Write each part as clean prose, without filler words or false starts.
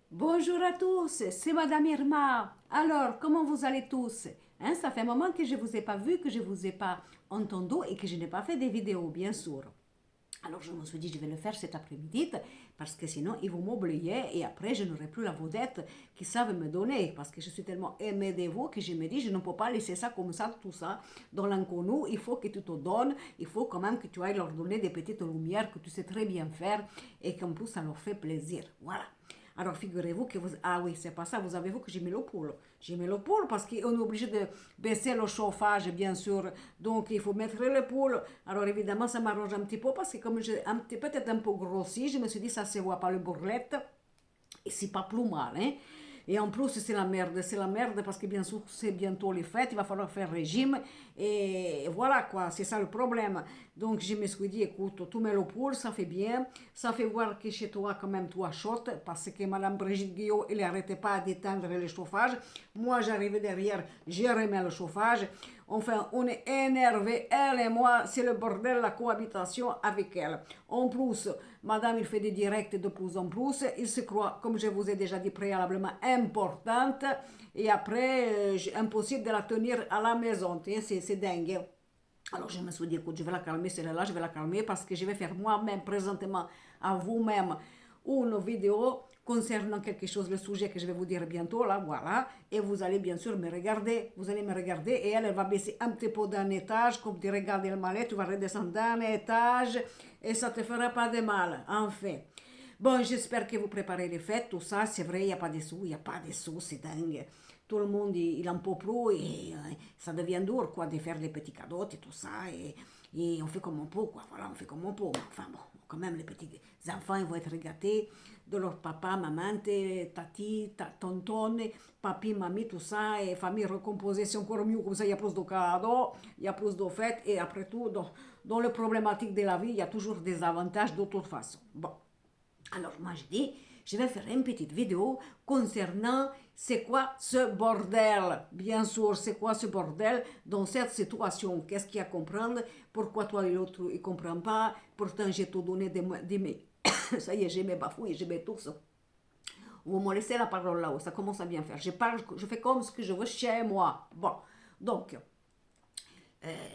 Bonjour à tous, c'est Madame Irma. Alors, comment vous allez tous? Hein, ça fait un moment que je ne vous ai pas vu, que je ne vous ai pas entendu et que je n'ai pas fait des vidéos, bien sûr. Alors, je me suis dit, je vais le faire cet après-midi parce que sinon, ils vont m'oublier et après, je n'aurai plus la vedette qu'ils savent me donner parce que je suis tellement aimée de vous que je me dis, je ne peux pas laisser ça comme ça, tout ça, dans l'inconnu. Il faut que tu te donnes, il faut quand même que tu ailles leur donner des petites lumières que tu sais très bien faire et qu'en plus, ça leur fait plaisir. Voilà. Alors figurez-vous que vous... Ah oui, c'est pas ça, vous avez vu que j'ai mis le poule. J'ai mis le poule parce qu'on est obligé de baisser le chauffage, bien sûr. Donc il faut mettre le poule. Alors évidemment, ça m'arrange un petit peu parce que comme j'ai peut-être un peu grossi, je me suis dit, ça se voit pas le bourrelette. Et c'est pas plus mal, hein. Et en plus, c'est la merde parce que bien sûr, c'est bientôt les fêtes, il va falloir faire régime. Et voilà quoi, c'est ça le problème. Donc je me suis dit, écoute, tu mets le poule, ça fait bien. Ça fait voir que chez toi, quand même, toi chaude, parce que Madame Brigitte Guillot, elle n'arrêtait pas d'éteindre le chauffage. Moi, j'arrivais derrière, j'ai remis le chauffage. Enfin, on est énervés, elle et moi, c'est le bordel, la cohabitation avec elle. En plus, Madame, il fait des directs de plus en plus. Il se croit, comme je vous ai déjà dit préalablement, importante. Et après, impossible de la tenir à la maison. C'est dingue. Alors je me suis dit, écoute, je vais la calmer, celle-là, je vais la calmer parce que je vais faire moi-même, présentement, à vous-même, une vidéo concernant quelque chose, le sujet que je vais vous dire bientôt, là, voilà. Et vous allez bien sûr me regarder, vous allez me regarder et elle va baisser un petit peu d'un étage, comme tu regardes le malais, tu vas redescendre d'un étage et ça te fera pas de mal, enfin. Bon, j'espère que vous préparez les fêtes, tout ça, c'est vrai, il n'y a pas de sous, il n'y a pas de sous, c'est dingue. Tout le monde, il en peut plus et ça devient dur, quoi, de faire les petits cadeaux et tout ça. Et on fait comme on peut, quoi, voilà, on fait comme on peut. Enfin bon, quand même, les petits enfants, ils vont être gâtés de leur papa, maman, tati, tonton, papi, mamie, tout ça, et famille recomposée, c'est encore mieux, comme ça, il y a plus de cadeaux, il y a plus de fêtes, et après tout, dans les problématiques de la vie, il y a toujours des avantages de toute façon. Bon. Alors moi je dis, je vais faire une petite vidéo concernant c'est quoi ce bordel. Bien sûr, c'est quoi ce bordel dans cette situation. Qu'est-ce qu'il y a à comprendre? Pourquoi toi et l'autre ne comprennent pas? Pourtant j'ai tout donné des ça y est, j'ai mes bafouilles, j'ai mes tous. Vous me laissez la parole là-haut, ça commence à bien faire. Je parle, je fais comme ce que je veux chez moi. Bon, donc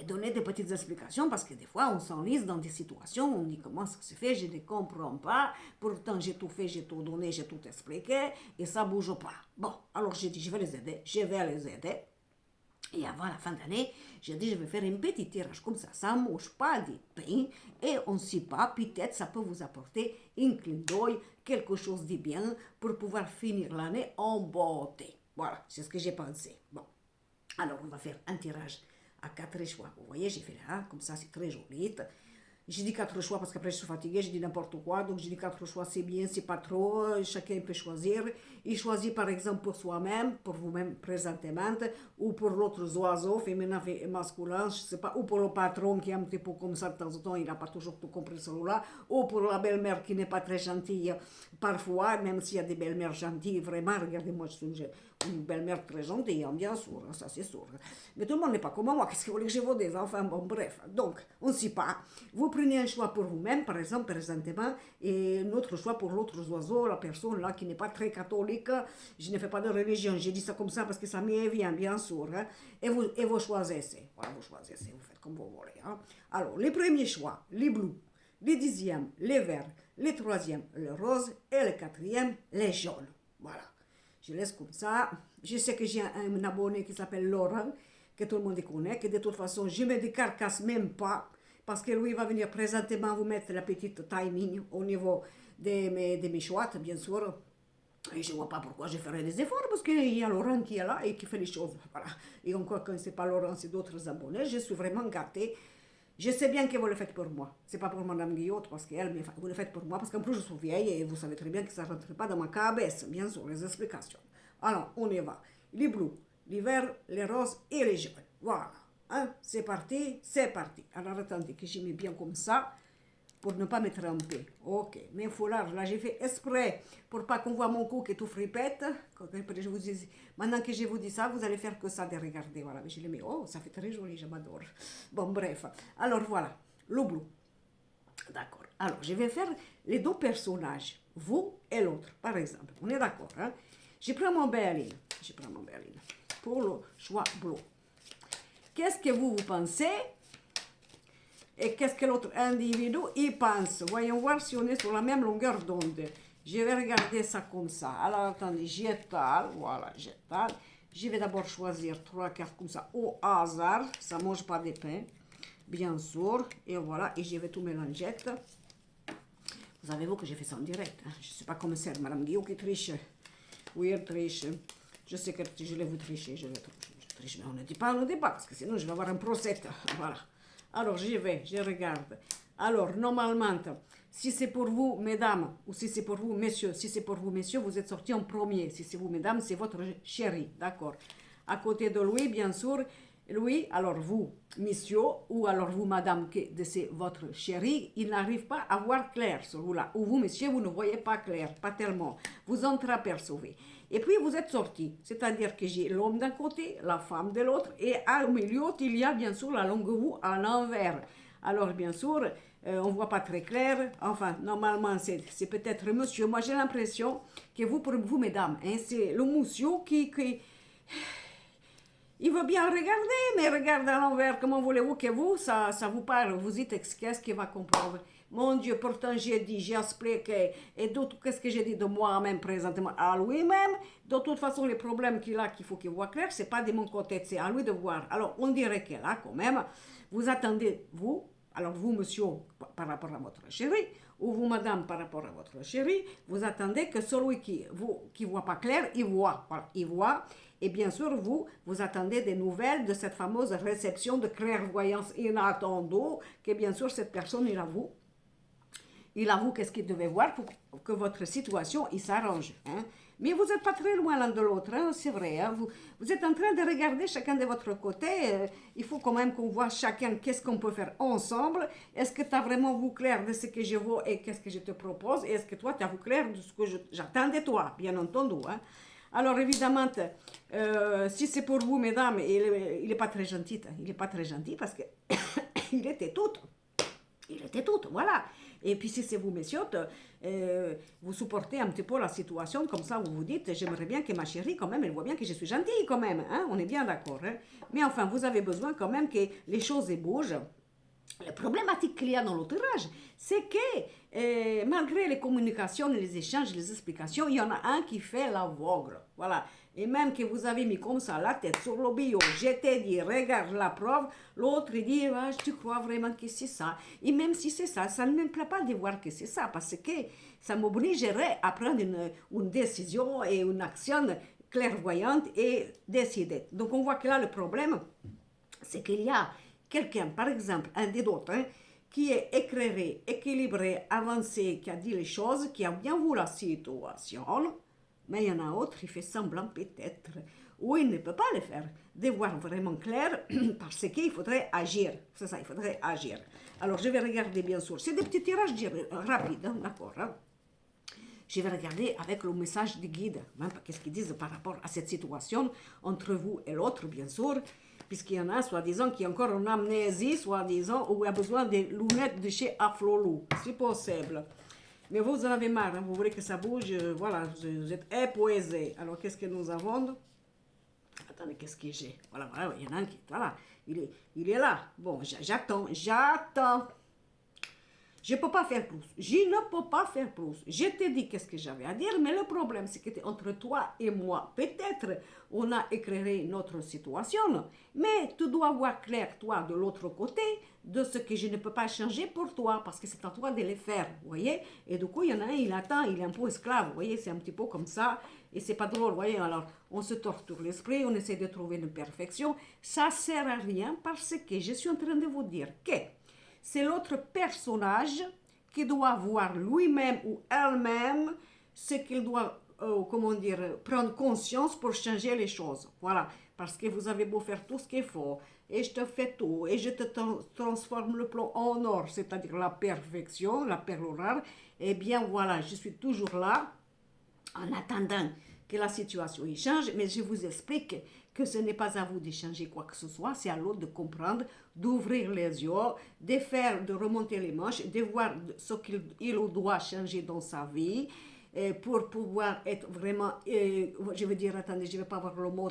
donner des petites explications parce que des fois on s'enlise dans des situations, on dit comment ça se fait, je ne comprends pas, pourtant j'ai tout fait, j'ai tout donné, j'ai tout expliqué et ça bouge pas. Bon, alors j'ai dit je vais les aider, je vais les aider. Et avant la fin d'année, j'ai dit je vais faire un petit tirage comme ça ne mange pas de pain et on ne sait pas, peut-être ça peut vous apporter un clin d'œil, quelque chose de bien pour pouvoir finir l'année en beauté. Voilà, c'est ce que j'ai pensé. Bon, alors on va faire un tirage à quatre choix. Vous voyez, j'ai fait là, comme ça c'est très joli. J'ai dit quatre choix parce qu'après je suis fatiguée, j'ai dit n'importe quoi. Donc j'ai dit quatre choix, c'est bien, c'est pas trop. Chacun peut choisir. Il choisit par exemple pour soi-même, pour vous-même présentement, ou pour l'autre oiseau, féminin et masculin, je sais pas, ou pour le patron qui est un petit peu comme ça de temps en temps, il n'a pas toujours tout compris celui-là, ou pour la belle-mère qui n'est pas très gentille parfois, même s'il y a des belles-mères gentilles, vraiment, regardez-moi, je suis une belle-mère très gentille, hein, bien sûr, ça c'est sûr. Mais tout le monde n'est pas comme moi, qu'est-ce que vous voulez que je vous dise? Enfin bon, bref. Donc, on ne sait pas. Vous prenez un choix pour vous-même, par exemple, présentement, et un autre choix pour l'autre oiseau, la personne là qui n'est pas très catholique. Je ne fais pas de religion, j'ai dit ça comme ça parce que ça m'y vient, bien sûr. Hein. Et vous choisissez. Voilà, vous choisissez, vous faites comme vous voulez. Hein. Alors, les premiers choix, les bleus, les dixièmes, les verts, les troisièmes, les roses, et le quatrième, les jaunes. Voilà. Je laisse comme ça. Je sais que j'ai un abonné qui s'appelle Laurent, que tout le monde connaît, que de toute façon, je ne me décarcasse même pas, parce que lui va venir présentement vous mettre la petite timing au niveau de mes choix, bien sûr. Et je ne vois pas pourquoi je ferais des efforts, parce qu'il y a Laurent qui est là et qui fait les choses. Voilà. Et encore, quand ce n'est pas Laurent, c'est d'autres abonnés, je suis vraiment gâtée. Je sais bien que vous le faites pour moi. C'est pas pour Madame Guillaume, parce qu'elle, mais vous le faites pour moi, parce qu'en plus je suis vieille et vous savez très bien que ça ne rentre pas dans ma cabesse, bien sûr, les explications. Alors, on y va. Les bleus, les verts, les roses et les jaunes. Voilà. Hein? C'est parti, c'est parti. Alors, attendez que je mets bien comme ça, pour ne pas me tromper. Ok, mes foulards, là j'ai fait exprès pour pas qu'on voit mon cou qui est tout fripette. Je vous dis, maintenant que je vous dis ça, vous allez faire que ça de regarder. Voilà, je les mets. Oh, ça fait très joli, je m'adore. Bon, bref. Alors voilà, le bleu. D'accord. Alors, je vais faire les deux personnages. vous et l'autre, par exemple. On est d'accord, hein? Je prends mon berline. Pour le choix bleu. Qu'est-ce que vous pensez? Et qu'est-ce que l'autre individu y pense? Voyons voir si on est sur la même longueur d'onde. Je vais regarder ça comme ça. Alors, attendez, j'étale. Voilà, j'étale. Je vais d'abord choisir 3 cartes comme ça au hasard. Ça ne mange pas de pain, bien sûr. Et voilà, et je vais tout mélanger. Vous savez vous que j'ai fait ça en direct. Hein? Je ne sais pas comment c'est, Madame Guillaume qui triche. Oui, elle triche. Je sais que je vais vous tricher. Je triche, mais on ne dit pas, parce que sinon je vais avoir un procès. Voilà. Alors, je regarde. Alors, normalement, si c'est pour vous, mesdames, ou si c'est pour vous, messieurs, si c'est pour vous, messieurs, vous êtes sortis en premier. Si c'est vous, mesdames, c'est votre chéri, d'accord. À côté de lui, bien sûr, lui, alors vous, messieurs, ou alors vous, madame, c'est votre chéri, il n'arrive pas à voir clair, celui-là. Ou vous, messieurs, vous ne voyez pas clair, pas tellement. Vous entreapercevez. Et puis, vous êtes sortis. C'est-à-dire que j'ai l'homme d'un côté, la femme de l'autre, et au milieu, il y a bien sûr la longue roue à l'envers. Alors, bien sûr, on ne voit pas très clair. Enfin, normalement, c'est peut-être monsieur. Moi, j'ai l'impression que vous, pour vous, mesdames, hein, c'est le monsieur qui il veut bien regarder, mais regarde à l'envers. Comment voulez-vous que vous, ça vous parle? Vous dites, qu'est-ce qu'il va comprendre? Mon Dieu, pourtant j'ai expliqué. Et d'autres, qu'est-ce que j'ai dit de moi-même présentement à lui-même? De toute façon, les problèmes qu'il a, qu'il faut qu'il voit clair, c'est pas de mon côté, c'est à lui de voir. Alors, on dirait que là, quand même, vous attendez, vous, alors vous, monsieur, par rapport à votre chéri, ou vous, madame, par rapport à votre chéri, vous attendez que celui qui voit pas clair, il voit. Voilà, il voit. Et bien sûr, vous attendez des nouvelles de cette fameuse réception de clairvoyance inattendue, que bien sûr, cette personne, il avoue qu'est-ce qu'il devait voir pour que votre situation, il s'arrange. Hein? Mais vous n'êtes pas très loin l'un de l'autre, hein? C'est vrai. Hein? Vous êtes en train de regarder chacun de votre côté. Il faut quand même qu'on voit chacun qu'est-ce qu'on peut faire ensemble. Est-ce que tu as vraiment vu clair de ce que je vois et qu'est-ce que je te propose? Et est-ce que toi, tu as vu clair de ce que j'attends de toi, bien entendu. Hein? Alors évidemment, si c'est pour vous, mesdames, il n'est pas très gentil. Il n'est pas très gentil parce que il était tout. Il était tout, voilà. Et puis si c'est vous, messieurs, vous supportez un petit peu la situation, comme ça vous vous dites, j'aimerais bien que ma chérie, quand même, elle voit bien que je suis gentille, quand même. Hein? On est bien d'accord. Hein? Mais enfin, vous avez besoin quand même que les choses bougent. La problématique qu'il y a dans l'entourage, c'est que malgré les communications, les échanges, les explications, il y en a un qui fait l'aveugle. Voilà. Et même que vous avez mis comme ça la tête sur le bio, je t'ai dit, regarde la preuve, l'autre dit, ah, tu crois vraiment que c'est ça. Et même si c'est ça, ça ne me plaît pas de voir que c'est ça, parce que ça m'obligerait à prendre une décision et une action clairvoyante et décider. Donc on voit que là, le problème, c'est qu'il y a quelqu'un, par exemple, un des autres, hein, qui est éclairé, équilibré, avancé, qui a dit les choses, qui a bien vu la situation, mais il y en a un autre qui fait semblant peut-être, ou il ne peut pas le faire, de voir vraiment clair, parce qu'il faudrait agir. C'est ça, il faudrait agir. Alors, je vais regarder, bien sûr. C'est des petits tirages rapides, hein, d'accord. Hein. Je vais regarder avec le message du guide, hein, qu'est-ce qu'ils disent par rapport à cette situation entre vous et l'autre, bien sûr, puisqu'il y en a, soi-disant, qui est encore en amnésie, soi-disant, ou a besoin des lunettes de chez Aflolou, si possible. Mais vous en avez marre, hein, vous voulez que ça bouge, voilà, vous êtes épuisé. Alors, qu'est-ce que nous avons? Attendez, qu'est-ce que j'ai? Voilà, voilà, il y en a un qui, voilà, il est là. Bon, j'attends. Je ne peux pas faire plus. Je ne peux pas faire plus. Je t'ai dit qu'est-ce que j'avais à dire, mais le problème, c'est que entre toi et moi, peut-être, on a éclairé notre situation, mais tu dois voir clair, toi, de l'autre côté, de ce que je ne peux pas changer pour toi, parce que c'est à toi de le faire, vous voyez? Et du coup, il y en a un, il attend, il est un peu esclave, vous voyez? C'est un petit peu comme ça, et c'est pas drôle, vous voyez? Alors, on se torture l'esprit, on essaie de trouver une perfection. Ça sert à rien, parce que je suis en train de vous dire que c'est l'autre personnage qui doit voir lui-même ou elle-même ce qu'il doit, comment dire, prendre conscience pour changer les choses. Voilà, parce que vous avez beau faire tout ce qu'il faut, et je te fais tout, et je te transforme le plan en or, c'est-à-dire la perfection, la perle rare, eh bien voilà, je suis toujours là, en attendant que la situation y change, mais je vous explique que ce n'est pas à vous de changer quoi que ce soit, c'est à l'autre de comprendre, d'ouvrir les yeux, de remonter les manches, de voir ce qu'il doit changer dans sa vie, pour pouvoir être vraiment, je veux dire, attendez, je ne vais pas avoir le mot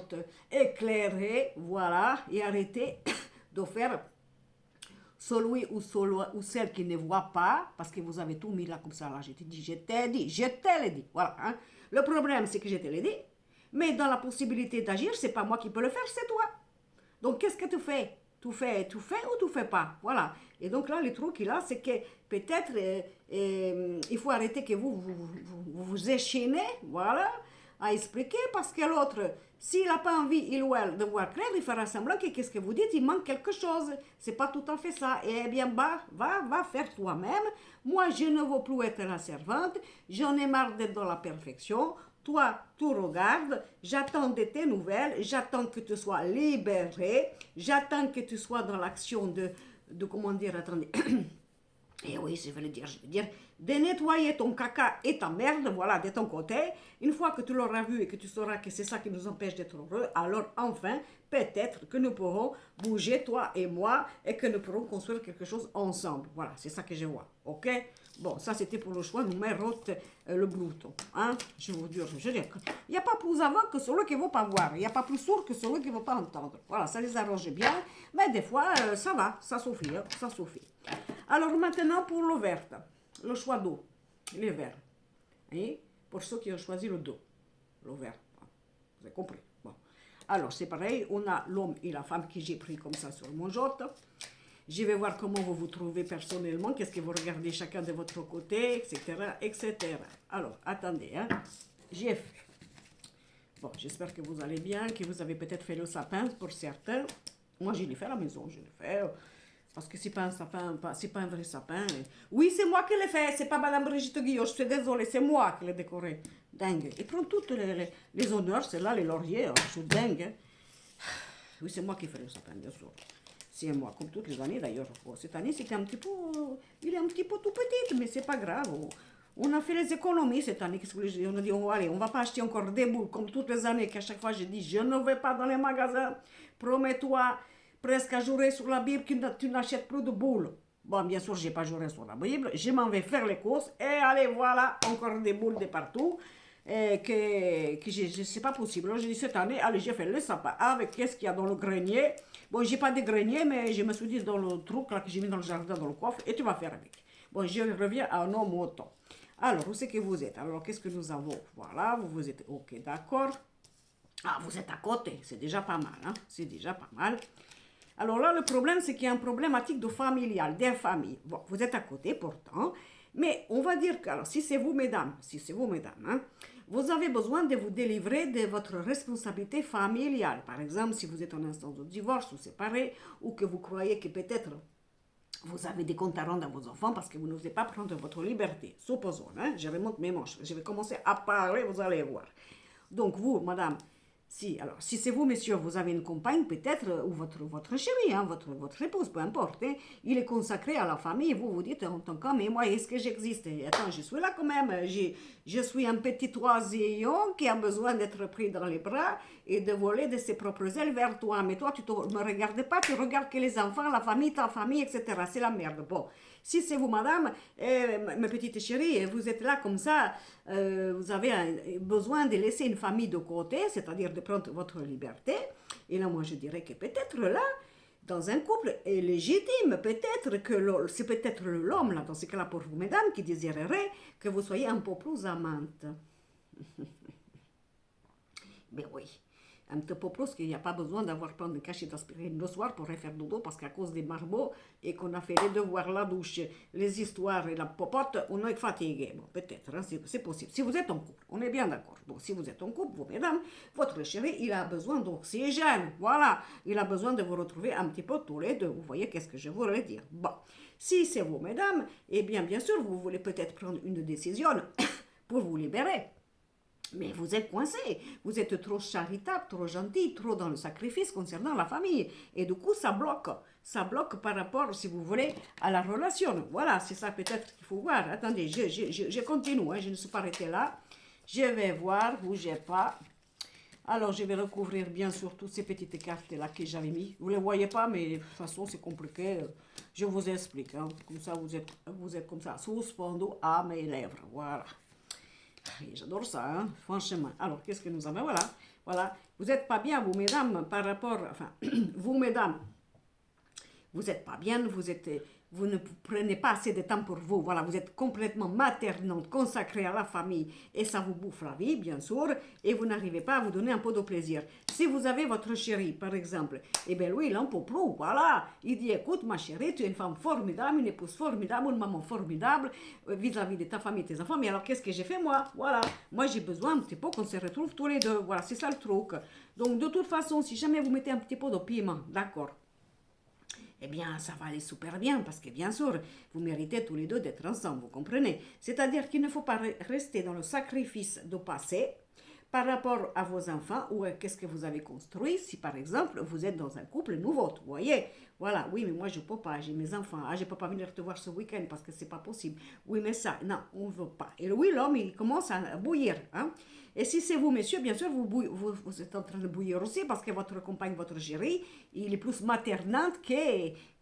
éclairé, voilà, et arrêter de faire celui ou celle qui ne voit pas, parce que vous avez tout mis là comme ça, là, je t'ai dit, je te l'ai dit, voilà. Hein. Le problème, c'est que je te l'ai dit, mais dans la possibilité d'agir, c'est pas moi qui peux le faire, c'est toi. Donc, qu'est-ce que tu fais? Tu fais ou tu fais pas? Voilà. Et donc là, le truc là, c'est que peut-être il faut arrêter que vous échaînez, voilà, à expliquer parce que l'autre, s'il n'a pas envie, il ou elle, de voir clair, il fera semblant que qu'est-ce que vous dites, il manque quelque chose. C'est pas tout à fait ça. Eh bien, bah, va faire toi-même. Moi, je ne veux plus être la servante. J'en ai marre d'être dans la perfection. Toi, tu regardes, j'attends de tes nouvelles, j'attends que tu sois libéré, j'attends que tu sois dans l'action de comment dire, attendez, et oui, je veux dire, de nettoyer ton caca et ta merde, voilà, de ton côté. Une fois que tu l'auras vu et que tu sauras que c'est ça qui nous empêche d'être heureux, alors enfin, peut-être que nous pourrons bouger, toi et moi, et que nous pourrons construire quelque chose ensemble. Voilà, c'est ça que je vois, ok? Bon, ça c'était pour le choix numéro le blouton, hein? Je vous dis, il n'y a pas plus avant que celui qui ne veut pas voir, il n'y a pas plus sourd que celui qui ne veut pas entendre. Voilà, ça les arrange bien, mais des fois, ça va, ça suffit, hein, ça suffit. Alors maintenant pour le vert, le choix d'eau, les verts. Et pour ceux qui ont choisi le dos, le vert. Vous avez compris. Bon. Alors c'est pareil, on a l'homme et la femme que j'ai pris comme ça sur mon jote. Je vais voir comment vous vous trouvez personnellement, qu'est-ce que vous regardez chacun de votre côté, etc. etc. Alors attendez, hein. J'ai fait. Bon, j'espère que vous allez bien, que vous avez peut-être fait le sapin pour certains. Moi, je l'ai fait à la maison, je l'ai fait. Parce que c'est pas un sapin, c'est pas un vrai sapin. Oui, c'est moi qui l'ai fait, c'est pas Madame Brigitte Guillot, je suis désolée, c'est moi qui l'ai décoré. Dingue. Et prend toutes les honneurs, c'est là, les lauriers, je suis dingue. Hein. Oui, c'est moi qui fais le sapin, bien sûr. C'est moi, comme toutes les années d'ailleurs. Bon, cette année, c'était un petit peu, il est un petit peu tout petit, mais c'est pas grave. On a fait les économies cette année. Qu'est-ce que je dis? On a dit, allez, on va pas acheter encore des boules, comme toutes les années, qu'à chaque fois je dis, je ne vais pas dans les magasins. Promets-toi, presque à jurer sur la Bible que tu n'achètes plus de boules. Bon, bien sûr, je n'ai pas juré sur la Bible. Je m'en vais faire les courses. Et allez, voilà, encore des boules de partout. Que c'est pas possible. Alors, j'ai dit cette année, allez, j'ai fait le sapin avec qu'est-ce qu'il y a dans le grenier. Bon, j'ai pas de grenier, mais je me suis dit dans le truc là que j'ai mis dans le jardin, dans le coffre, et tu vas faire avec. Bon, je reviens à un homme autant. Alors, où c'est que vous êtes? Alors, qu'est-ce que nous avons? Voilà, vous êtes ok, d'accord. Ah, vous êtes à côté, c'est déjà pas mal, hein? C'est déjà pas mal. Alors là, le problème, c'est qu'il y a un problématique de familial, des familles. Bon, vous êtes à côté pourtant, mais on va dire que, alors, si c'est vous, mesdames, hein, vous avez besoin de vous délivrer de votre responsabilité familiale. Par exemple, si vous êtes en instance de divorce ou séparé, ou que vous croyez que peut-être vous avez des comptes à rendre à vos enfants parce que vous n'osez pas prendre votre liberté. Supposons, hein, je remonte mes manches, je vais commencer à parler, vous allez voir. Donc vous, madame, si c'est vous, messieurs, vous avez une compagne, peut-être, ou votre chéri, hein, votre épouse, peu importe, hein, il est consacré à la famille, vous vous dites en tant qu'homme, mais moi, est-ce que j'existe? Attends, je suis là quand même, je suis un petit oisillon qui a besoin d'être pris dans les bras et de voler de ses propres ailes vers toi. Mais toi, tu ne me regardes pas, tu regardes que les enfants, la famille, ta famille, etc. C'est la merde. Bon, si c'est vous, madame, ma petite chérie, vous êtes là comme ça, vous avez besoin de laisser une famille de côté, c'est-à-dire de prendre votre liberté. Et là, moi, je dirais que peut-être là, dans un couple est légitime, peut-être que c'est peut-être l'homme, là, dans ce cas-là, pour vous, mesdames, qui désirerait que vous soyez un peu plus amante. Ben oui. Un petit peu plus qu'il n'y a pas besoin d'avoir plein de cachets d'aspirine le soir pour faire dodo parce qu'à cause des marmots et qu'on a fait les devoirs, la douche, les histoires et la popote, on est fatigué. Bon, peut-être, hein, c'est possible. Si vous êtes en couple, on est bien d'accord. Donc, si vous êtes en couple, vous, mesdames, votre chéri, il a besoin d'oxygène. Voilà. Il a besoin de vous retrouver un petit peu tous les deux. Vous voyez qu'est-ce que je voulais dire. Bon. Si c'est vous, mesdames, eh bien sûr, vous voulez peut-être prendre une décision pour vous libérer. Mais vous êtes coincé, vous êtes trop charitable, trop gentil, trop dans le sacrifice concernant la famille. Et du coup, ça bloque. Ça bloque par rapport, si vous voulez, à la relation. Voilà, c'est ça peut-être qu'il faut voir. Attendez, je continue, hein, je ne suis pas arrêtée là. Je vais voir, bougez pas. Alors, je vais recouvrir bien sûr toutes ces petites cartes-là que j'avais mis. Vous ne les voyez pas, mais de toute façon, c'est compliqué. Je vous explique. Hein. Comme ça, vous êtes comme ça, suspendu à mes lèvres. Voilà. Et j'adore ça, hein, franchement. Alors, qu'est-ce que nous avons? Voilà, voilà. Vous n'êtes pas bien, vous, mesdames, par rapport... Enfin, vous, mesdames, vous n'êtes pas bien, vous ne prenez pas assez de temps pour vous. Voilà, vous êtes complètement maternante, consacrée à la famille et ça vous bouffe la vie, bien sûr, et vous n'arrivez pas à vous donner un peu de plaisir. Si vous avez votre chéri, par exemple, eh bien lui, il en peut plus, voilà. Il dit, écoute, ma chérie, tu es une femme formidable, une épouse formidable, une maman formidable vis-à-vis de ta famille et tes enfants. Mais alors, qu'est-ce que j'ai fait, moi? Voilà, moi, j'ai besoin un petit peu qu'on se retrouve tous les deux. Voilà, c'est ça le truc. Donc, de toute façon, si jamais vous mettez un petit peu de piment, d'accord, eh bien, ça va aller super bien parce que, bien sûr, vous méritez tous les deux d'être ensemble, vous comprenez? C'est-à-dire qu'il ne faut pas rester dans le sacrifice du passé par rapport à vos enfants ou qu'est-ce que vous avez construit. Si, par exemple, vous êtes dans un couple nouveau, vous voyez? Voilà, oui, mais moi, je ne peux pas, j'ai mes enfants. Ah, je ne peux pas venir te voir ce week-end parce que ce n'est pas possible. Oui, mais ça, non, on ne veut pas. Et oui, l'homme, il commence à bouillir, hein? Et si c'est vous, messieurs, bien sûr, vous êtes en train de bouillir aussi parce que votre compagne, votre chérie, il est plus maternante que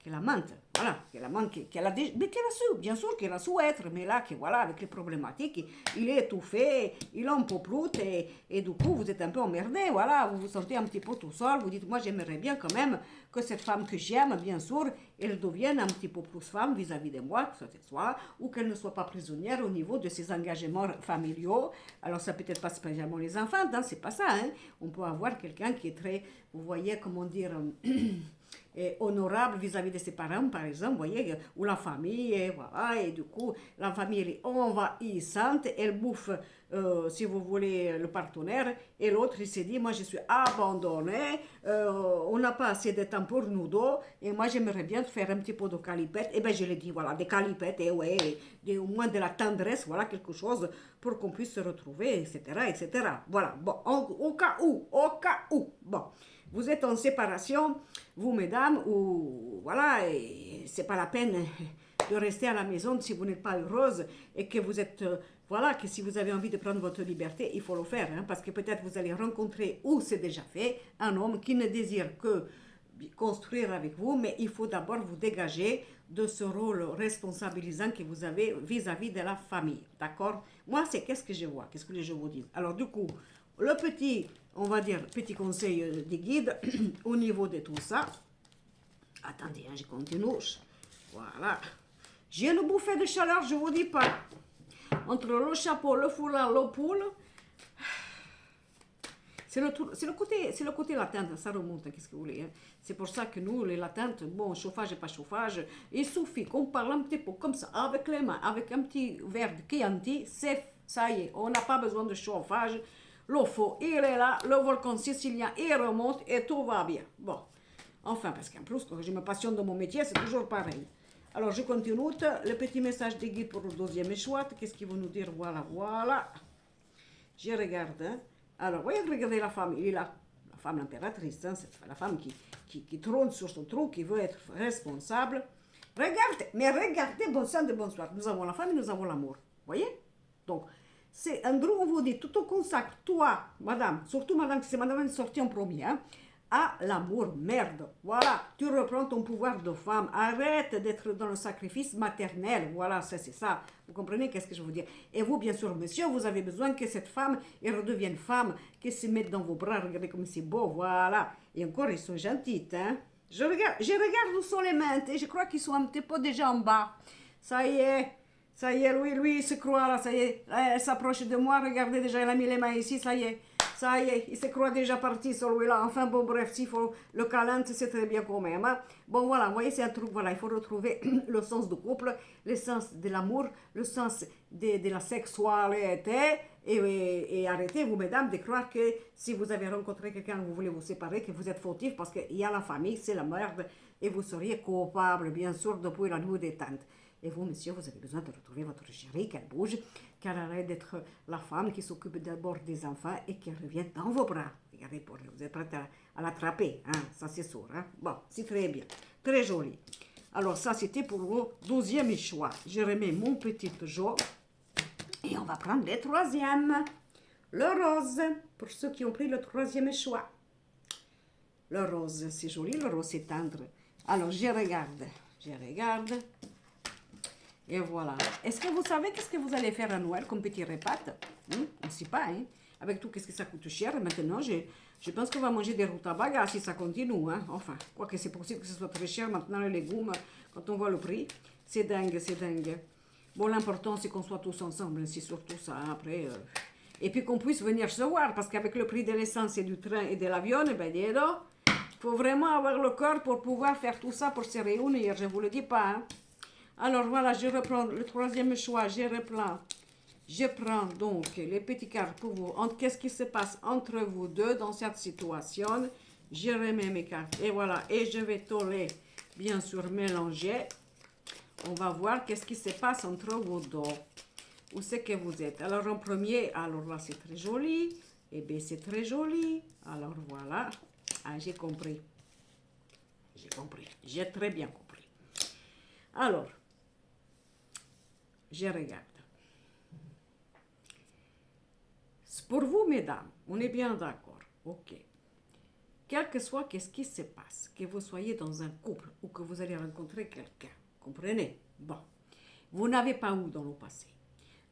l'amante. Voilà, que l'amante qu'elle a déjà, mais qu'elle a su, bien sûr qu'elle a su être, mais là, que voilà, avec les problématiques, il est étouffé, il en peut plus, et du coup, vous êtes un peu emmerdé, voilà, vous vous sentez un petit peu tout seul, vous dites, moi, j'aimerais bien quand même que cette femme que j'aime, bien sûr, elle devienne un petit peu plus femme vis-à-vis de moi, que ce soit, ou qu'elle ne soit pas prisonnière au niveau de ses engagements familiaux. Alors, ça peut-être pas spécialement les enfants, non, c'est pas ça, hein. On peut avoir quelqu'un qui est très, vous voyez, comment dire, honorable vis-à-vis de ses parents, par exemple, vous voyez, ou la famille, et voilà, et du coup, la famille elle est envahissante, elle bouffe, si vous voulez, le partenaire, et l'autre, il s'est dit, moi, je suis abandonné, on n'a pas assez de temps pour nous deux, et moi, j'aimerais bien faire un petit peu de calipette, et bien, je l'ai dit, voilà, des calipettes, et ouais, au moins de la tendresse, voilà, quelque chose pour qu'on puisse se retrouver, etc., etc. Voilà, bon, au cas où, bon. Vous êtes en séparation, vous mesdames, ou voilà, et c'est pas la peine de rester à la maison si vous n'êtes pas heureuse et que vous êtes, voilà, que si vous avez envie de prendre votre liberté, il faut le faire, hein, parce que peut-être vous allez rencontrer, ou c'est déjà fait, un homme qui ne désire que construire avec vous, mais il faut d'abord vous dégager de ce rôle responsabilisant que vous avez vis-à-vis de la famille, d'accord? Moi, c'est qu'est-ce que je vois, qu'est-ce que je vous dis. Alors du coup, le petit, on va dire, petit conseil des guides au niveau de tout ça. Attendez, hein, je continue. Voilà. J'ai une bouffée de chaleur, je vous dis pas. Entre le chapeau, le foulard, le pull. C'est le côté latin, ça remonte, qu'est-ce que vous voulez. Hein. C'est pour ça que nous, les latentes, bon, chauffage et pas chauffage, il suffit qu'on parle un petit peu comme ça, avec les mains, avec un petit verre de Chianti, ça y est, on n'a pas besoin de chauffage. Le feu, il est là, le volcan sicilien, il remonte et tout va bien. Bon, enfin, parce qu'en plus, quand je me passionne dans mon métier, c'est toujours pareil. Alors, je continue. Le petit message de guide pour le deuxième échoua. Qu'est-ce qu'ils vont nous dire? Voilà, voilà. Je regarde. Hein. Alors, oui, regardez la femme. Il est là. La femme l'impératrice. Hein, c'est la femme qui trône sur son trou, qui veut être responsable. Regardez, mais regardez, bon sang de bonsoir. Nous avons la femme et nous avons l'amour. Voyez? Donc, c'est un endroit où on vous dit, tout au consacre, toi, madame, surtout madame, c'est madame qui est sortie en premier, hein, à l'amour, merde. Voilà, tu reprends ton pouvoir de femme. Arrête d'être dans le sacrifice maternel. Voilà, c'est ça. Vous comprenez qu'est-ce que je veux dire? Et vous, bien sûr, monsieur, vous avez besoin que cette femme, elle redevienne femme, qu'elle se mette dans vos bras. Regardez comme c'est beau, voilà. Et encore, ils sont gentils, hein. Je regarde où sont les mains, et je crois qu'ils sont un petit peu déjà en bas. Ça y est. Ça y est, lui, il se croit là, ça y est, elle s'approche de moi, regardez déjà, elle a mis les mains ici, ça y est, il se croit déjà parti celui-là, enfin bon bref, s'il faut le câlin, c'est très bien quand même. Hein. Bon voilà, vous voyez, c'est un truc, voilà, il faut retrouver le sens du couple, le sens de l'amour, le sens de la sexualité, et arrêtez, vous mesdames, de croire que si vous avez rencontré quelqu'un, vous voulez vous séparer, que vous êtes fautif, parce qu'il y a la famille, c'est la merde, et vous seriez coupable, bien sûr, depuis la nuit des tentes. Et vous, monsieur, vous avez besoin de retrouver votre chérie, qu'elle bouge, qu'elle arrête d'être la femme qui s'occupe d'abord des enfants et qu'elle revienne dans vos bras. Regardez, vous êtes prête à l'attraper, hein? Ça c'est sûr. Hein? Bon, c'est très bien, très joli. Alors ça, c'était pour le 12e choix. Je remets mon petit jeu et on va prendre le 3e. Le rose, pour ceux qui ont pris le 3e choix. Le rose, c'est joli, le rose c'est tendre. Alors, je regarde. Et voilà. Est-ce que vous savez qu'est-ce que vous allez faire à Noël comme petit repas? On ne sait pas, hein. Avec tout, qu'est-ce que ça coûte cher. Et maintenant, je pense qu'on va manger des rutabagas si ça continue, hein. Enfin, quoique c'est possible que ce soit très cher maintenant, les légumes, quand on voit le prix. C'est dingue, c'est dingue. Bon, l'important, c'est qu'on soit tous ensemble, c'est surtout ça, après. Et puis qu'on puisse venir se voir, parce qu'avec le prix de l'essence et du train et de l'avion, ben, dis donc, il faut vraiment avoir le cœur pour pouvoir faire tout ça, pour se réunir, je ne vous le dis pas, hein. Alors voilà, je reprends le troisième choix, je prends donc les petits cartes pour vous. Qu'est-ce qui se passe entre vous deux dans cette situation? Je remets mes cartes et voilà, et je vais tout les, bien sûr, mélanger. On va voir qu'est-ce qui se passe entre vous deux. Où c'est que vous êtes? Alors en premier, alors là c'est très joli, et bien c'est très joli. Alors voilà, ah, j'ai compris. J'ai compris, j'ai très bien compris. Alors, je regarde. Pour vous, mesdames, on est bien d'accord, ok. Quel que soit qu'est-ce qui se passe, que vous soyez dans un couple ou que vous allez rencontrer quelqu'un, comprenez? Bon, vous n'avez pas eu dans le passé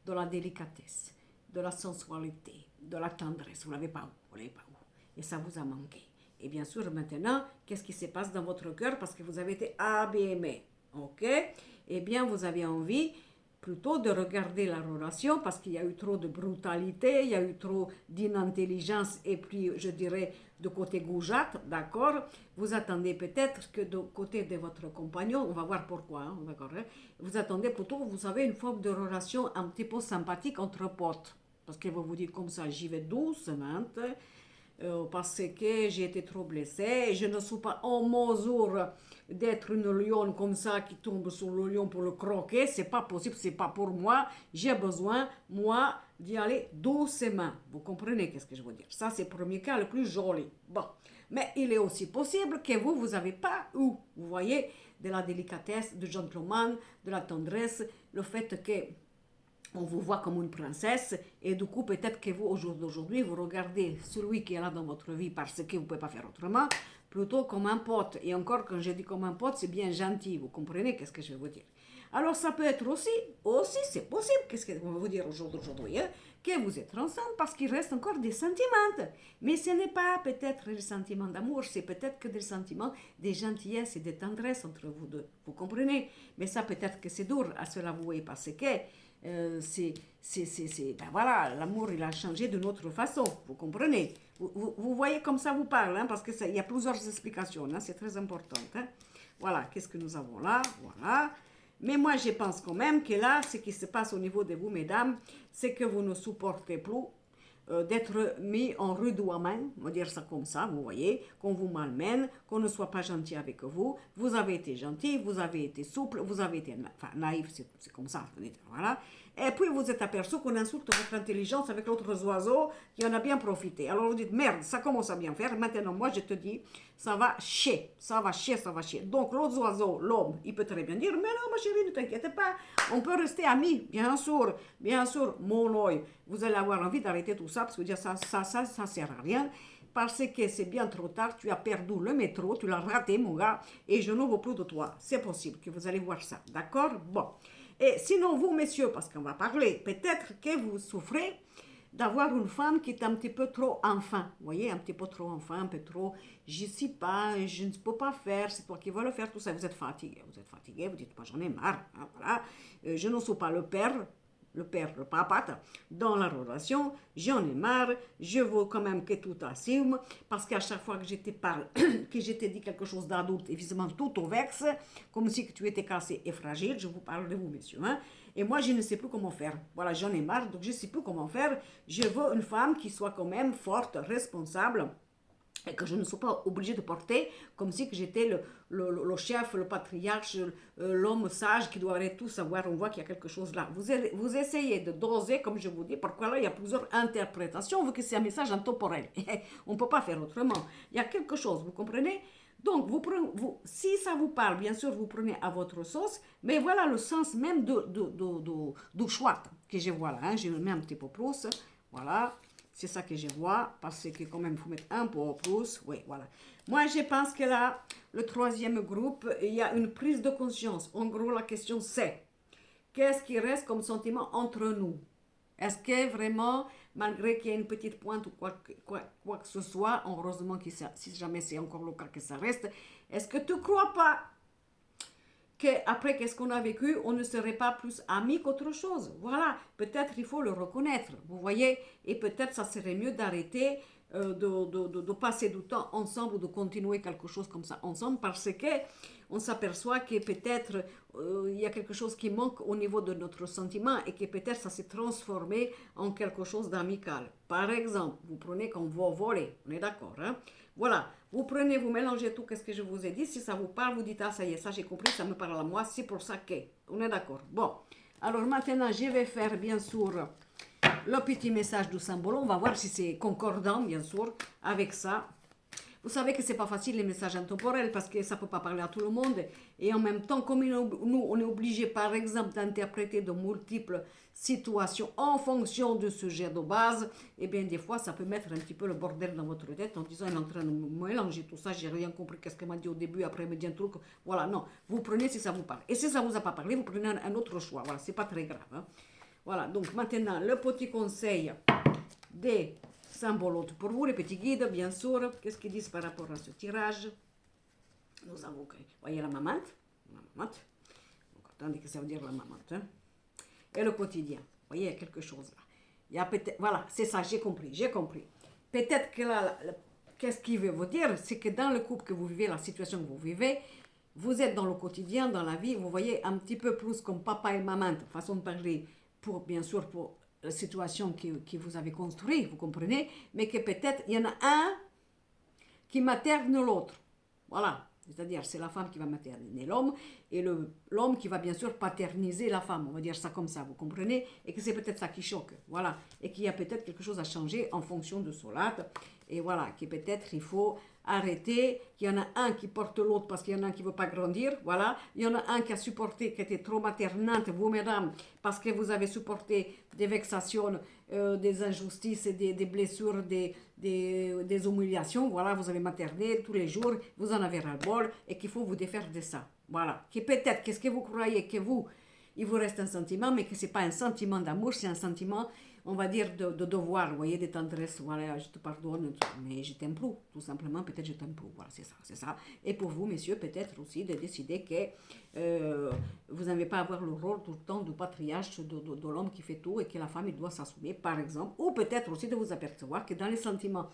de la délicatesse, de la sensualité, de la tendresse, vous n'avez pas eu, vous n'avez pas eu, et ça vous a manqué. Et bien sûr, maintenant, qu'est-ce qui se passe dans votre cœur parce que vous avez été abîmé, ok? Eh bien, vous avez envie plutôt de regarder la relation parce qu'il y a eu trop de brutalité, il y a eu trop d'inintelligence et puis, je dirais, de côté goujatte, d'accord? Vous attendez peut-être que du côté de votre compagnon, on va voir pourquoi, hein, d'accord? Hein, vous attendez plutôt, vous savez, une forme de relation un petit peu sympathique entre potes. Parce que vous vous dites comme ça, j'y vais doucement, parce que j'ai été trop blessée et je ne suis pas en mesure d'être une lionne comme ça qui tombe sur le lion pour le croquer. C'est pas possible, c'est pas pour moi. J'ai besoin, moi, d'y aller doucement. Vous comprenez qu'est-ce que je veux dire? Ça, c'est le premier cas le plus joli. Bon. Mais il est aussi possible que vous n'avez pas eu, vous voyez, de la délicatesse, du gentleman, de la tendresse, le fait que on vous voit comme une princesse et du coup peut-être que vous aujourd'hui vous regardez celui qui est là dans votre vie parce que vous ne pouvez pas faire autrement plutôt comme un pote. Et encore quand je dis comme un pote, c'est bien gentil, vous comprenez qu'est-ce que je veux vous dire. Alors ça peut être aussi c'est possible, qu'est-ce qu'on va vous dire aujourd'hui, hein, que vous êtes ensemble parce qu'il reste encore des sentiments. Mais ce n'est pas peut-être des sentiments d'amour, c'est peut-être que des sentiments de gentillesse et de tendresse entre vous deux, vous comprenez. Mais ça peut-être que c'est dur à se l'avouer parce que ben voilà, l'amour il a changé d'une autre façon, vous comprenez. Vous voyez comme ça vous parle, hein, parce qu'il y a plusieurs explications, hein, c'est très important. Hein. Voilà, qu'est-ce que nous avons là, voilà. Mais moi je pense quand même que là, ce qui se passe au niveau de vous, mesdames, c'est que vous ne supportez plus d'être mis en rudoiement, on va dire ça comme ça, vous voyez, qu'on vous malmène, qu'on ne soit pas gentil avec vous. Vous avez été gentil, vous avez été souple, vous avez été naïf, c'est comme ça, voilà. Et puis vous êtes aperçu qu'on insulte votre intelligence avec l'autre oiseau qui en a bien profité. Alors vous dites, merde, ça commence à bien faire, maintenant moi je te dis, ça va chier, ça va chier, ça va chier. Donc l'autre oiseau, l'homme, il peut très bien dire, mais non ma chérie, ne t'inquiète pas, on peut rester amis, bien sûr, mon oeil. Vous allez avoir envie d'arrêter tout ça, parce que dire ça sert à rien. Parce que c'est bien trop tard, tu as perdu le métro, tu l'as raté mon gars, et je ne veux plus de toi. C'est possible que vous allez voir ça, d'accord? Bon. Et sinon, vous, messieurs, parce qu'on va parler, peut-être que vous souffrez d'avoir une femme qui est un petit peu trop enfant. Vous voyez, un petit peu trop enfant, un peu trop, je ne sais pas, je ne peux pas faire, c'est toi qui veux le faire, tout ça. Vous êtes fatigué, vous dites, moi j'en ai marre, hein, voilà. Je ne suis pas le père, le papa, dans la relation, j'en ai marre, je veux quand même que tout assume, parce qu'à chaque fois que je te parle, que je te dis quelque chose d'adulte, évidemment, tout au vexe, comme si tu étais cassé et fragile, je vous parle de vous, messieurs, hein, et moi, je ne sais plus comment faire. Voilà, j'en ai marre, donc je ne sais plus comment faire. Je veux une femme qui soit quand même forte, responsable, et que je ne sois pas obligée de porter comme si j'étais le chef, le patriarche, l'homme sage qui doit tout savoir. On voit qu'il y a quelque chose là. Vous essayez de doser, comme je vous dis, pourquoi là il y a plusieurs interprétations, vu que c'est un message intemporel. On ne peut pas faire autrement. Il y a quelque chose, vous comprenez? Donc, si ça vous parle, bien sûr, vous prenez à votre sauce, mais voilà le sens même du choix que je vois là. Hein. Je mets un petit peu plus, voilà. C'est ça que je vois, parce que quand même, il faut mettre un peu plus. Oui, voilà. Moi, je pense que là, le troisième groupe, il y a une prise de conscience. En gros, la question c'est, qu'est-ce qui reste comme sentiment entre nous? Est-ce que vraiment, malgré qu'il y ait une petite pointe ou quoi que ce soit, heureusement que si jamais c'est encore le cas que ça reste, est-ce que tu ne crois pas qu'après qu'est-ce qu'on a vécu, on ne serait pas plus amis qu'autre chose? Voilà, peut-être il faut le reconnaître, vous voyez, et peut-être ça serait mieux d'arrêter de passer du temps ensemble ou de continuer quelque chose comme ça ensemble parce que on s'aperçoit que peut-être il y a quelque chose qui manque au niveau de notre sentiment et que peut-être ça s'est transformé en quelque chose d'amical. Par exemple, vous prenez quand vous volez, on est d'accord, hein? Voilà, vous prenez, vous mélangez tout, qu'est-ce que je vous ai dit, si ça vous parle, vous dites, ah ça y est, ça j'ai compris, ça me parle à moi, c'est pour ça que, on est d'accord. Bon, alors maintenant je vais faire bien sûr le petit message du symbole, on va voir si c'est concordant bien sûr avec ça. Vous savez que c'est pas facile les messages intemporels parce que ça peut pas parler à tout le monde et en même temps comme nous on est obligé par exemple d'interpréter de multiples situations en fonction du sujet de base, et bien des fois ça peut mettre un petit peu le bordel dans votre tête en disant elle est en train de mélanger tout ça, j'ai rien compris qu'est-ce qu'elle m'a dit au début, après elle me dit un truc, voilà, non, vous prenez si ça vous parle et si ça vous a pas parlé vous prenez un autre choix, voilà, c'est pas très grave, hein. Voilà, donc maintenant le petit conseil des symbolotes pour vous, les petits guides, bien sûr. Qu'est-ce qu'ils disent par rapport à ce tirage? Nous avons, vous voyez la mamante. Donc, attendez que ça veut dire la mamante. Hein? Et le quotidien. Vous voyez, il y a quelque chose là. Il y a peut-être, voilà, c'est ça, j'ai compris, j'ai compris. Peut-être que là, qu'est-ce qu'il veut vous dire? C'est que dans le couple que vous vivez, la situation que vous vivez, vous êtes dans le quotidien, dans la vie, vous voyez un petit peu plus comme papa et maman, façon de parler, pour, bien sûr, pour la situation que vous avez construite, vous comprenez, mais que peut-être il y en a un qui materne l'autre. Voilà, c'est-à-dire c'est la femme qui va materner l'homme et l'homme qui va bien sûr paterniser la femme, on va dire ça comme ça, vous comprenez, et que c'est peut-être ça qui choque, voilà, et qu'il y a peut-être quelque chose à changer en fonction de cela, et voilà, que peut-être il faut arrêter, qu'il y en a un qui porte l'autre parce qu'il y en a un qui ne veut pas grandir, voilà, il y en a un qui a supporté, qui était trop maternante, vous mesdames, parce que vous avez supporté des vexations, des injustices, des blessures, des humiliations, voilà, vous avez materné tous les jours, vous en avez ras-le-bol et qu'il faut vous défaire de ça, voilà, que peut-être, qu'est-ce que vous croyez que vous, il vous reste un sentiment, mais que ce n'est pas un sentiment d'amour, c'est un sentiment, on va dire, de devoir, vous voyez, de tendresse, voilà, je te pardonne, mais je t'aime plus, tout simplement, peut-être je t'aime plus, voilà, c'est ça, c'est ça. Et pour vous, messieurs, peut-être aussi de décider que vous n'avez pas à avoir le rôle tout le temps du patriarche, de l'homme qui fait tout et que la femme, il doit s'assumer, par exemple, ou peut-être aussi de vous apercevoir que dans les sentiments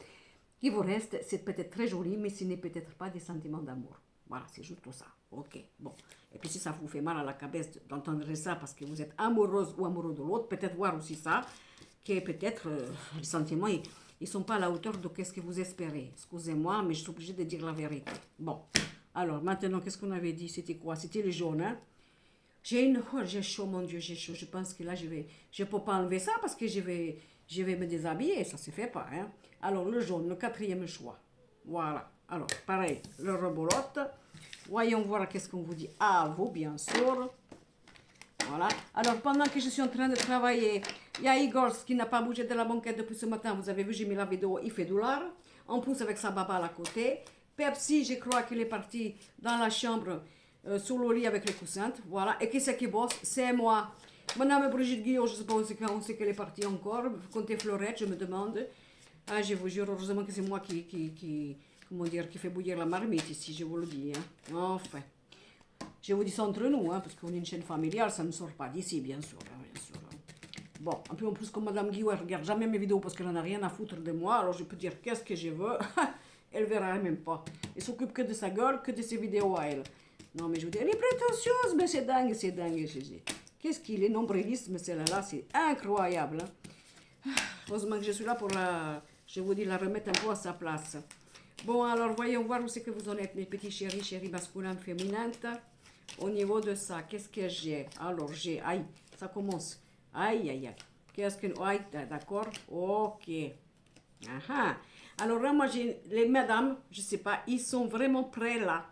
qui vous restent, c'est peut-être très joli, mais ce n'est peut-être pas des sentiments d'amour. Voilà, c'est juste ça. Ok, bon. Et puis si ça vous fait mal à la cabesse d'entendre ça parce que vous êtes amoureuse ou amoureux de l'autre, peut-être voir aussi ça, que peut-être les sentiments, ils ne sont pas à la hauteur de ce que vous espérez. Excusez-moi, mais je suis obligée de dire la vérité. Bon, alors maintenant, qu'est-ce qu'on avait dit? C'était quoi? C'était le jaune, hein? J'ai chaud, mon Dieu, j'ai chaud. Je pense que là, je ne peux pas enlever ça parce que je vais me déshabiller. Ça ne se fait pas, hein? Alors, le jaune, le quatrième choix. Voilà. Alors, pareil, le rebolote. Voyons voir qu'est-ce qu'on vous dit à vous, bien sûr. Voilà. Alors, pendant que je suis en train de travailler, il y a Igor qui n'a pas bougé de la banquette depuis ce matin. Vous avez vu, j'ai mis la vidéo, il fait $. En plus, avec sa baba à côté. Pepsi, je crois qu'il est parti dans la chambre, sous le lit avec les coussins. Voilà. Et qui c'est qui bosse? C'est moi. Madame Brigitte Guillaume, je ne sais pas où c'est qu'elle est partie encore. Comptez Fleurette, je me demande. Ah, je vous jure, heureusement que c'est moi comment dire, qui fait bouillir la marmite ici, je vous le dis. Hein. Enfin. Je vous dis ça entre nous, hein, parce qu'on est une chaîne familiale, ça ne sort pas d'ici, bien sûr, hein, bien sûr. Bon, en plus, comme Madame Guillaume, elle ne regarde jamais mes vidéos parce qu'elle n'en a rien à foutre de moi, alors je peux dire qu'est-ce que je veux, elle verra même pas. Elle s'occupe que de sa gueule, que de ses vidéos à elle. Non, mais je vous dis, elle est prétentieuse, mais c'est dingue, Qu'est-ce qu'il est nombriliste, mais celle-là, c'est incroyable. Hein. Heureusement que je suis là pour je vous dis, la remettre un peu à sa place. Bon, alors, voyons voir où c'est que vous en êtes, mes petits chéris masculins, féminins. Au niveau de ça, qu'est-ce que j'ai? Alors, j'ai, aïe, ça commence. Aïe, aïe, aïe. Qu'est-ce que, aïe, d'accord? Ok. Aha. Alors là, moi, j'ai les madames, je sais pas, ils sont vraiment prêts là,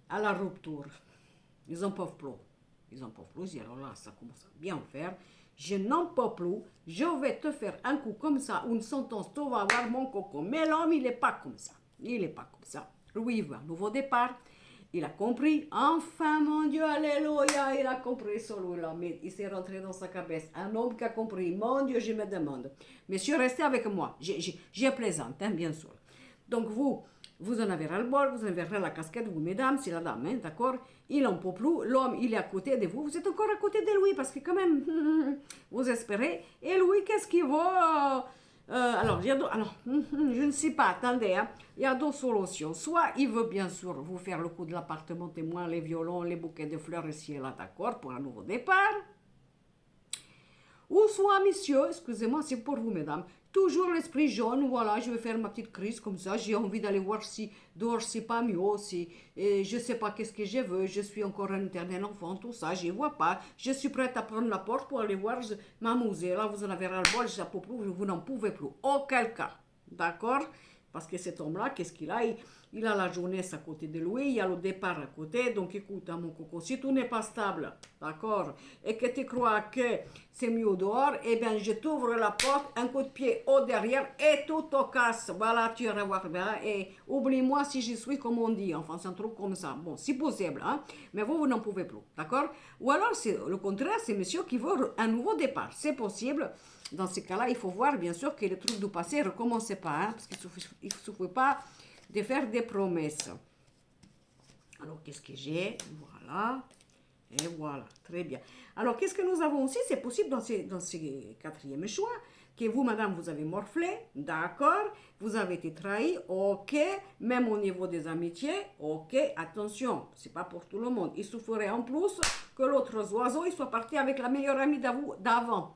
à la rupture. Ils en peuvent plus. Alors là, ça commence à bien faire. Je n'en peux plus. Je vais te faire un coup comme ça, une sentence, tu vas voir mon coco. Mais l'homme, il n'est pas comme ça. Lui, il veut un nouveau départ. Il a compris. Enfin, mon Dieu, alléluia, il a compris celui-là. Mais il s'est rentré dans sa cabesse. Un homme qui a compris. Mon Dieu, je me demande. Monsieur, restez avec moi. J'ai plaisante, hein, bien sûr. Donc vous en avez ras-le-bol, vous en avez ras la casquette, vous, mesdames, c'est la dame, hein, d'accord? Il en peut plus, l'homme, il est à côté de vous, vous êtes encore à côté de lui, parce que quand même, vous espérez. Et lui, qu'est-ce qu'il vaut? Alors, je ne sais pas, attendez, hein, il y a deux solutions. Soit il veut bien sûr vous faire le coup de l'appartement témoin, les violons, les bouquets de fleurs ici et là, d'accord, pour un nouveau départ. Ou soit, monsieur, excusez-moi, c'est pour vous, mesdames, toujours l'esprit jaune, voilà, je vais faire ma petite crise comme ça, j'ai envie d'aller voir si dehors c'est pas mieux, si je sais pas qu'est-ce que je veux, je suis encore un éternel enfant, tout ça, je vois pas, je suis prête à prendre la porte pour aller voir m'amuser, là vous en avez ras le bol, vous n'en pouvez plus, auquel cas, d'accord? Parce que cet homme-là, qu'est-ce qu'il a? Il a la jeunesse à côté de lui, il y a le départ à côté. Donc écoute, hein, mon coco, si tout n'est pas stable, d'accord, et que tu crois que c'est mieux dehors, eh bien, je t'ouvre la porte, un coup de pied au derrière et tout te casse. Voilà, tu iras voir bien. Et oublie-moi si je suis comme on dit. Enfin, c'est un truc comme ça. Bon, si possible, hein, mais vous n'en pouvez plus, d'accord? Ou alors, c'est le contraire, c'est monsieur qui veut un nouveau départ. C'est possible. Dans ces cas-là, il faut voir, bien sûr, que le truc du passé ne recommence pas, hein, parce qu'il ne suffit pas de faire des promesses. Alors, qu'est-ce que j'ai? Voilà. Et voilà, très bien. Alors, qu'est-ce que nous avons aussi? C'est possible dans ces quatrièmes choix que vous, madame, vous avez morflé, d'accord, vous avez été trahi, ok, même au niveau des amitiés, ok, attention, c'est pas pour tout le monde. Il suffirait en plus que l'autre oiseau, il soit parti avec la meilleure amie d'avant.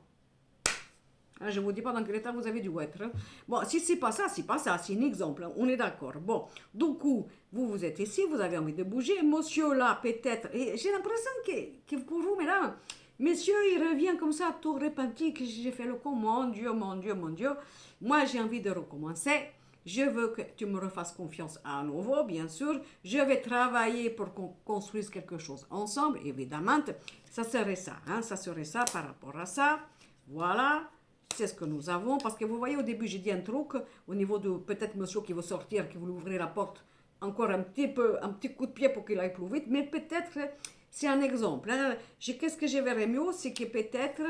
Je ne vous dis pas dans quel état vous avez dû être. Bon, si c'est pas ça, c'est pas ça, c'est un exemple, on est d'accord. Bon, du coup, vous êtes ici, vous avez envie de bouger, monsieur là, peut-être, et j'ai l'impression que pour vous, mesdames, monsieur, il revient comme ça, tout repenti, que j'ai fait le con, mon Dieu, mon Dieu, mon Dieu. Moi, j'ai envie de recommencer. Je veux que tu me refasses confiance à nouveau, bien sûr. Je vais travailler pour qu'on construise quelque chose ensemble, évidemment. Ça serait ça, hein, ça serait ça par rapport à ça. Voilà. C'est ce que nous avons, parce que vous voyez, au début, j'ai dit un truc, au niveau de peut-être monsieur qui veut sortir, qui veut ouvrir la porte, encore un petit coup de pied pour qu'il aille plus vite, mais peut-être, c'est un exemple. Hein. Qu'est-ce que je verrais mieux, c'est que peut-être,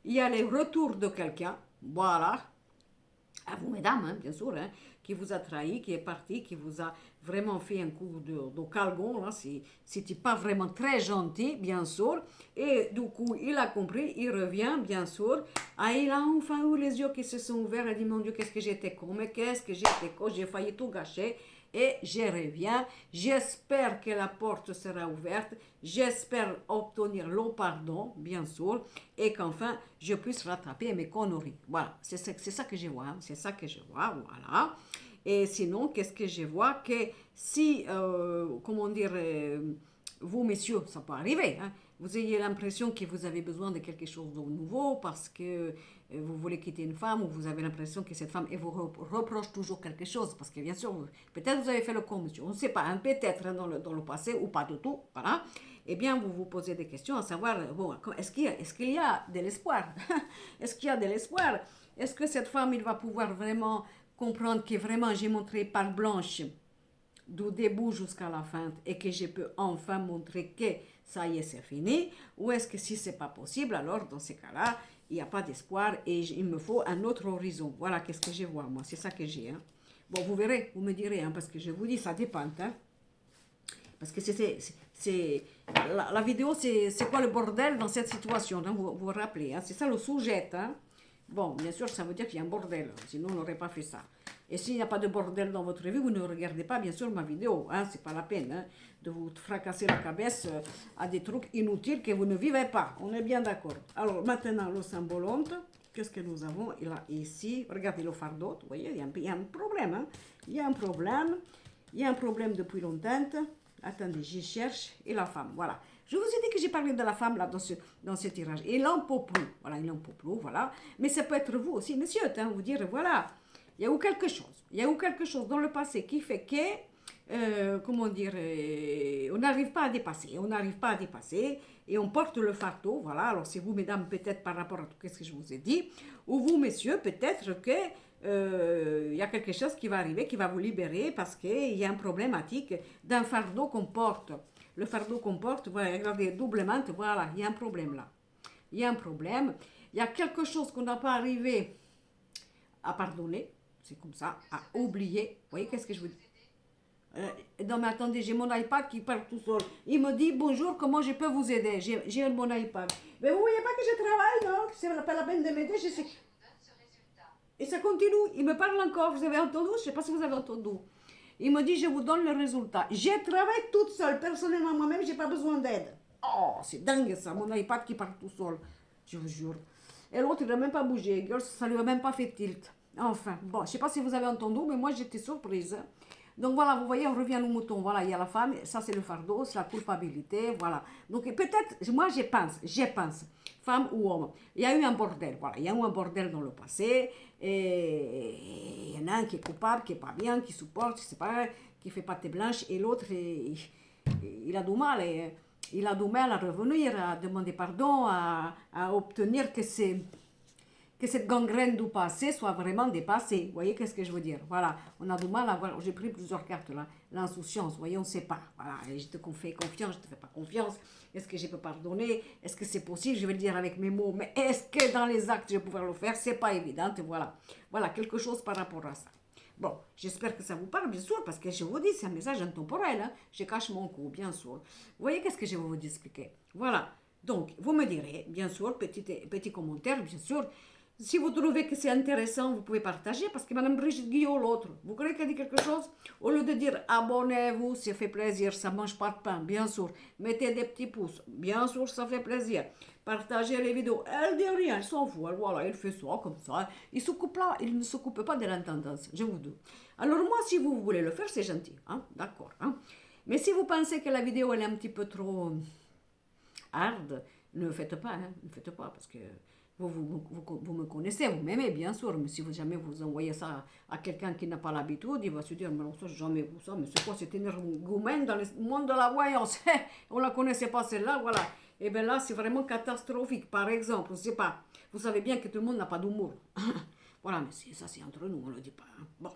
il y a le retour de quelqu'un, voilà, à vous, mesdames, hein, bien sûr, hein, qui vous a trahi, qui est parti, qui vous a vraiment fait un coup de calgon, là, c'était pas vraiment très gentil, bien sûr, et du coup, il a compris, il revient, bien sûr, il a enfin eu les yeux qui se sont ouverts, il a dit, mon Dieu, qu'est-ce que j'étais con, mais qu'est-ce que j'étais con, j'ai failli tout gâcher, et je reviens. J'espère que la porte sera ouverte. J'espère obtenir le pardon, bien sûr, et qu'enfin je puisse rattraper mes conneries. Voilà, c'est ça que je vois. Hein. C'est ça que je vois, voilà. Et sinon, qu'est-ce que je vois? Que si, comment dire, vous, messieurs, ça peut arriver, hein, vous ayez l'impression que vous avez besoin de quelque chose de nouveau parce que vous voulez quitter une femme ou vous avez l'impression que cette femme vous reproche toujours quelque chose parce que bien sûr, peut-être vous avez fait le con, monsieur, on ne sait pas, hein, peut-être hein, dans le passé ou pas du tout, voilà. Eh bien, vous vous posez des questions à savoir, bon, est-ce qu'il y a de l'espoir? Est-ce qu'il y a de l'espoir? Est-ce que cette femme, il va pouvoir vraiment comprendre que vraiment j'ai montré par blanche du début jusqu'à la fin et que je peux enfin montrer que ça y est, c'est fini, ou est-ce que si c'est pas possible, alors dans ces cas-là, il n'y a pas d'espoir et il me faut un autre horizon. Voilà, qu'est-ce que je vois, moi, c'est ça que j'ai. Hein. Bon, vous verrez, vous me direz, hein, parce que je vous dis, ça dépend. Hein. Parce que la vidéo, c'est quoi le bordel dans cette situation, hein, vous vous rappelez, hein, c'est ça le sujet. Hein. Bon, bien sûr, ça veut dire qu'il y a un bordel, sinon on n'aurait pas fait ça. Et s'il n'y a pas de bordel dans votre vie, vous ne regardez pas, bien sûr, ma vidéo. Hein, c'est pas la peine hein, de vous fracasser la cabesse à des trucs inutiles que vous ne vivez pas. On est bien d'accord. Alors, maintenant, le sambolante, qu'est-ce que nous avons? Il a ici, regardez le fardeau, vous voyez, il y a un problème. Hein, il y a un problème. Il y a un problème depuis longtemps. Attendez, j'y cherche. Et la femme, voilà. Je vous ai dit que j'ai parlé de la femme là dans ce tirage. Et il n'en peut plus. Voilà, il n'en peut plus, voilà. Mais ça peut être vous aussi, monsieur, hein, vous dire, voilà, il y a eu quelque chose. Il y a eu quelque chose dans le passé qui fait que, comment dire, on n'arrive pas à dépasser. On n'arrive pas à dépasser. Et on porte le fardeau, voilà. Alors, c'est vous, mesdames, peut-être par rapport à tout ce que je vous ai dit. Ou vous, messieurs, peut-être que il y a quelque chose qui va arriver, qui va vous libérer parce qu'il y a une problématique d'un fardeau qu'on porte. Le fardeau qu'on porte, voilà, regardez, doublement, voilà, il y a un problème là. Il y a un problème. Il y a quelque chose qu'on n'a pas arrivé à pardonner, c'est comme ça, à oublier. Vous voyez, qu'est-ce que je veux dire? Non, mais attendez, j'ai mon iPad qui parle tout seul. Il me dit bonjour, comment je peux vous aider? J'ai mon iPad. Mais vous voyez pas que je travaille, non? C'est pas la peine de m'aider. Et ça continue. Il me parle encore. Vous avez entendu? Je ne sais pas si vous avez entendu. Il me dit je vous donne le résultat. J'ai travaillé toute seule, personnellement, moi-même, je n'ai pas besoin d'aide. Oh, c'est dingue ça, mon iPad qui parle tout seul. Je vous jure. Et l'autre, il n'a même pas bougé. Ça ne lui a même pas fait tilt. Enfin, bon, je ne sais pas si vous avez entendu, mais moi, j'étais surprise. Donc voilà, vous voyez, on revient au mouton. Voilà, il y a la femme, ça c'est le fardeau, c'est la culpabilité, voilà. Donc peut-être, moi je pense, femme ou homme, il y a eu un bordel, voilà, il y a eu un bordel dans le passé, et il y en a un qui est coupable, qui est pas bien, qui supporte, je sais pas, qui fait patte blanche, et l'autre, il a du mal, il a du mal à revenir, à demander pardon, à obtenir que cette gangrène du passé soit vraiment dépassée. Vous voyez qu'est-ce que je veux dire? Voilà, on a du mal à voir. J'ai pris plusieurs cartes là. L'insouciance, vous voyez, on ne sait pas. Voilà, et je te fais confiance, je ne te fais pas confiance. Est-ce que je peux pardonner? Est-ce que c'est possible? Je vais le dire avec mes mots, mais est-ce que dans les actes je vais pouvoir le faire? C'est pas évident. Voilà, voilà quelque chose par rapport à ça. Bon, j'espère que ça vous parle, bien sûr, parce que je vous dis, c'est un message intemporel. Hein. Je cache mon cou, bien sûr. Vous voyez qu'est-ce que je vais vous expliquer? Voilà. Donc, vous me direz, bien sûr, petit commentaire, bien sûr. Si vous trouvez que c'est intéressant, vous pouvez partager, parce que Mme Brigitte Guillot, l'autre, vous croyez qu'elle dit quelque chose? Au lieu de dire abonnez-vous, ça fait plaisir, ça ne mange pas de pain, bien sûr. Mettez des petits pouces, bien sûr, ça fait plaisir. Partagez les vidéos, elle dit rien, elle s'en fout, voilà, elle fait ça comme ça. Il ne s'occupe pas de l'intendance, je vous dis. Alors moi, si vous voulez le faire, c'est gentil, hein? D'accord. Hein? Mais si vous pensez que la vidéo elle est un petit peu trop hard, ne le faites pas, hein? Ne le faites pas, parce que vous me connaissez, vous m'aimez, bien sûr, mais si vous jamais vous envoyez ça à quelqu'un qui n'a pas l'habitude, il va se dire, mais non, ça, jamais vu ça, mais c'est quoi cet énergumène dans le monde de la voyance? On ne la connaissait pas celle-là, voilà. Et bien là, c'est vraiment catastrophique. Par exemple, je ne sais pas, vous savez bien que tout le monde n'a pas d'humour. Voilà, mais ça, c'est entre nous, on ne le dit pas. Hein.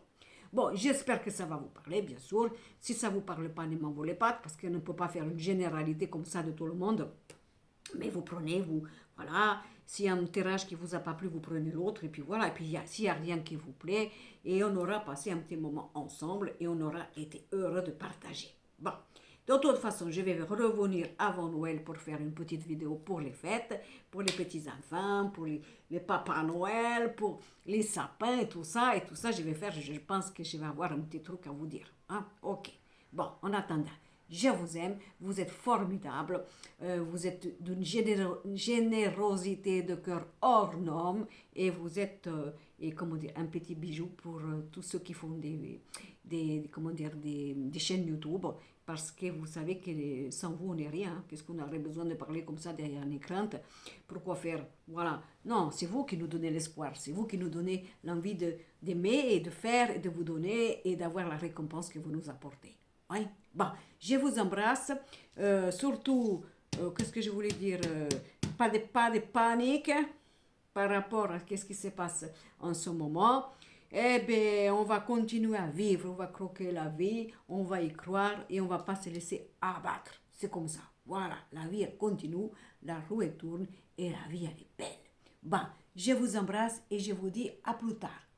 Bon, j'espère que ça va vous parler, bien sûr. Si ça ne vous parle pas, ne m'en voulez pas, parce qu'on ne peut pas faire une généralité comme ça de tout le monde. Mais vous prenez, voilà, s'il y a un tirage qui ne vous a pas plu, vous prenez l'autre, et puis voilà, et puis s'il n'y a rien qui vous plaît, et on aura passé un petit moment ensemble, et on aura été heureux de partager. Bon, de toute façon, je vais revenir avant Noël pour faire une petite vidéo pour les fêtes, pour les petits-enfants, pour les papas Noël, pour les sapins, et tout ça, je vais faire, je pense que je vais avoir un petit truc à vous dire. Hein? Ok, bon, en attendant. Je vous aime, vous êtes formidable, vous êtes d'une générosité de cœur hors norme et vous êtes et comment dire, un petit bijou pour tous ceux qui font comment dire, des chaînes YouTube parce que vous savez que sans vous on n'est rien. Hein. Qu'est-ce qu'on aurait besoin de parler comme ça derrière un écran? Pourquoi faire? Voilà. Non, c'est vous qui nous donnez l'espoir, c'est vous qui nous donnez l'envie d'aimer et de faire et de vous donner et d'avoir la récompense que vous nous apportez. Oui. Bon, je vous embrasse. Surtout, qu'est-ce que je voulais dire? Pas de panique par rapport à ce qui se passe en ce moment. Eh bien, on va continuer à vivre, on va croquer la vie, on va y croire et on ne va pas se laisser abattre. C'est comme ça. Voilà, la vie elle continue, la roue elle tourne et la vie elle est belle. Bon, je vous embrasse et je vous dis à plus tard.